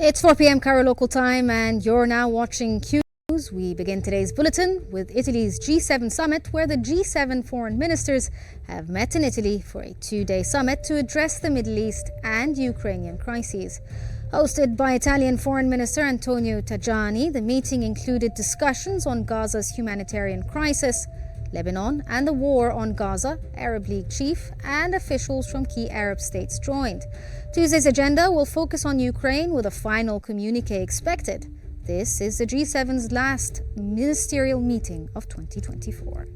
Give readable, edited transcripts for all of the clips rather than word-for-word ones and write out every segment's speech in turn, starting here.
It's 4 p.m. Cairo local time, and you're now watching Qnews. We begin today's bulletin with Italy's G7 summit, where the G7 foreign ministers have met in Italy for a two-day summit to address the Middle East and Ukrainian crises. Hosted by Italian Foreign Minister Antonio Tajani, the meeting included discussions on Gaza's humanitarian crisis, Lebanon and the war on Gaza. Arab League chief and officials from key Arab states joined. Tuesday's agenda will focus on Ukraine, with a final communique expected. This is the G7's last ministerial meeting of 2024.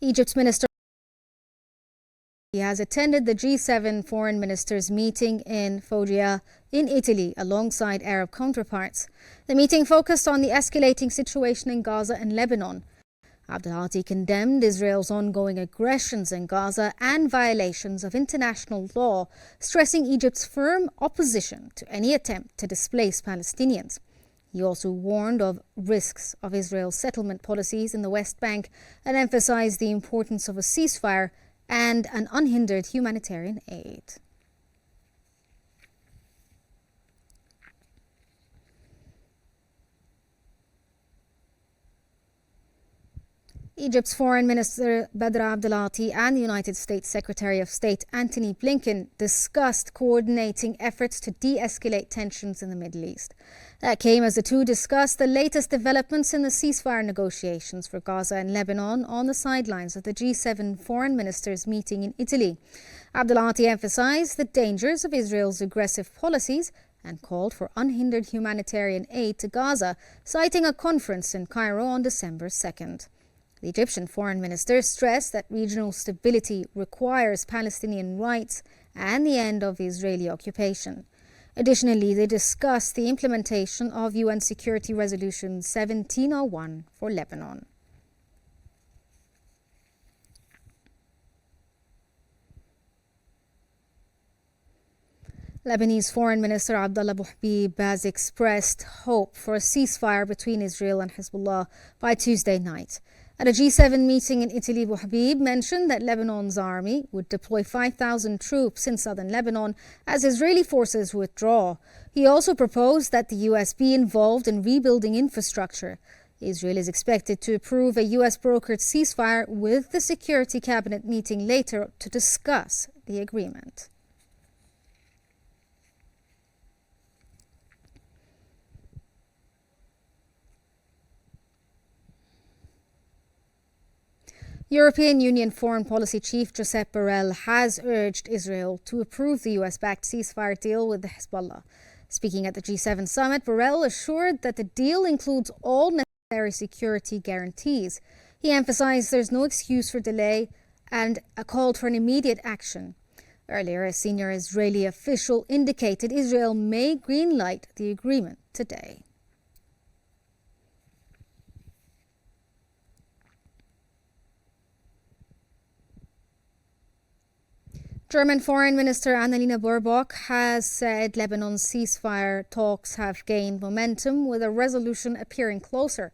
Egypt's minister has attended the G7 foreign ministers meeting in Foggia in Italy alongside Arab counterparts. The meeting focused on the escalating situation in Gaza and Lebanon. Abdelhadi condemned Israel's ongoing aggressions in Gaza and violations of international law, stressing Egypt's firm opposition to any attempt to displace Palestinians. He also warned of risks of Israel's settlement policies in the West Bank and emphasized the importance of a ceasefire and an unhindered humanitarian aid. Egypt's Foreign Minister Badr Abdelhadi and the United States Secretary of State Antony Blinken discussed coordinating efforts to de-escalate tensions in the Middle East. That came as the two discussed the latest developments in the ceasefire negotiations for Gaza and Lebanon on the sidelines of the G7 foreign ministers meeting in Italy. Abdelhadi emphasized the dangers of Israel's aggressive policies and called for unhindered humanitarian aid to Gaza, citing a conference in Cairo on December 2nd. The Egyptian foreign minister stressed that regional stability requires Palestinian rights and the end of Israeli occupation. Additionally, they discussed the implementation of UN Security Resolution 1701 for Lebanon. Lebanese Foreign Minister Abdullah Bouhabib has expressed hope for a ceasefire between Israel and Hezbollah by Tuesday night. At a G7 meeting in Italy, Bouhabib mentioned that Lebanon's army would deploy 5,000 troops in southern Lebanon as Israeli forces withdraw. He also proposed that the US be involved in rebuilding infrastructure. Israel is expected to approve a US-brokered ceasefire, with the Security Cabinet meeting later to discuss the agreement. European Union Foreign Policy Chief Josep Borrell has urged Israel to approve the US-backed ceasefire deal with the Hezbollah. Speaking at the G7 summit, Borrell assured that the deal includes all necessary security guarantees. He emphasized there's no excuse for delay and called for an immediate action. Earlier, a senior Israeli official indicated Israel may greenlight the agreement today. German Foreign Minister Annalena Baerbock has said Lebanon's ceasefire talks have gained momentum, with a resolution appearing closer.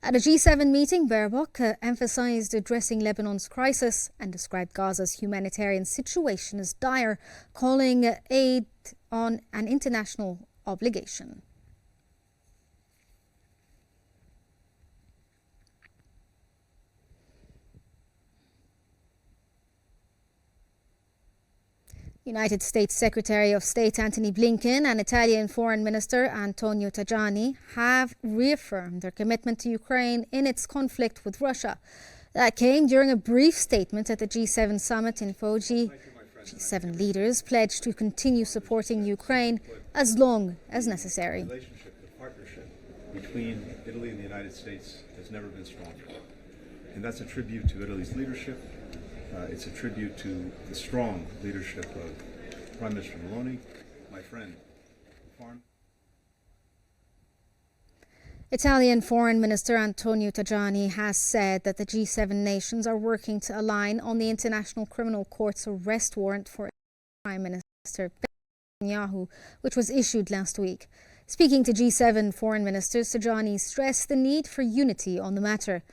At a G7 meeting, Baerbock emphasized addressing Lebanon's crisis and described Gaza's humanitarian situation as dire, calling aid on an international obligation. United States Secretary of State Antony Blinken and Italian Foreign Minister Antonio Tajani have reaffirmed their commitment to Ukraine in its conflict with Russia. That came during a brief statement at the G7 summit in Foggia. G7 leaders pledged to continue supporting Ukraine as long as necessary. The partnership between Italy and the United States has never been stronger. And that's a tribute to Italy's leadership. It's a tribute to the strong leadership of Prime Minister Meloni, my friend. Italian Foreign Minister Antonio Tajani has said that the G7 nations are working to align on the International Criminal Court's arrest warrant for Prime Minister Netanyahu, which was issued last week. Speaking to G7 foreign ministers, Tajani stressed the need for unity on the matter.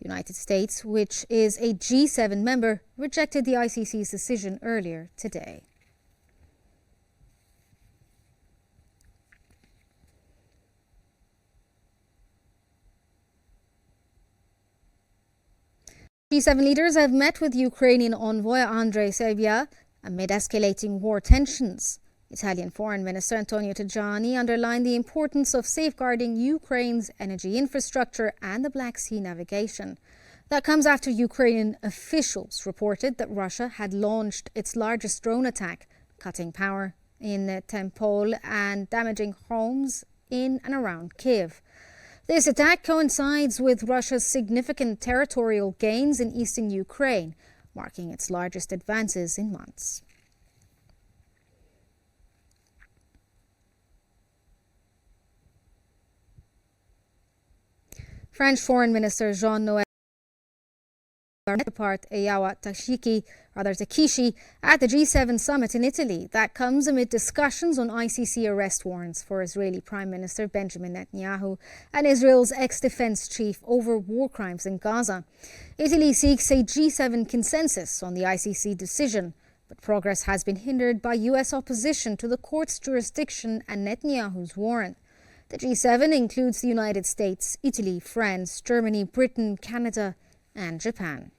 The United States, which is a G7 member, rejected the ICC's decision earlier today. G7 leaders have met with Ukrainian envoy Andrei Sybiha amid escalating war tensions. Italian Foreign Minister Antonio Tajani underlined the importance of safeguarding Ukraine's energy infrastructure and the Black Sea navigation. That comes after Ukrainian officials reported that Russia had launched its largest drone attack, cutting power in Tempol and damaging homes in and around Kiev. This attack coincides with Russia's significant territorial gains in eastern Ukraine, marking its largest advances in months. French Foreign Minister Jean-Noël part Takishi at the G7 summit in Italy. That comes amid discussions on ICC arrest warrants for Israeli Prime Minister Benjamin Netanyahu and Israel's ex-defense chief over war crimes in Gaza. Italy seeks a G7 consensus on the ICC decision, but progress has been hindered by US opposition to the court's jurisdiction and Netanyahu's warrant. The G7 includes the United States, Italy, France, Germany, Britain, Canada, and Japan.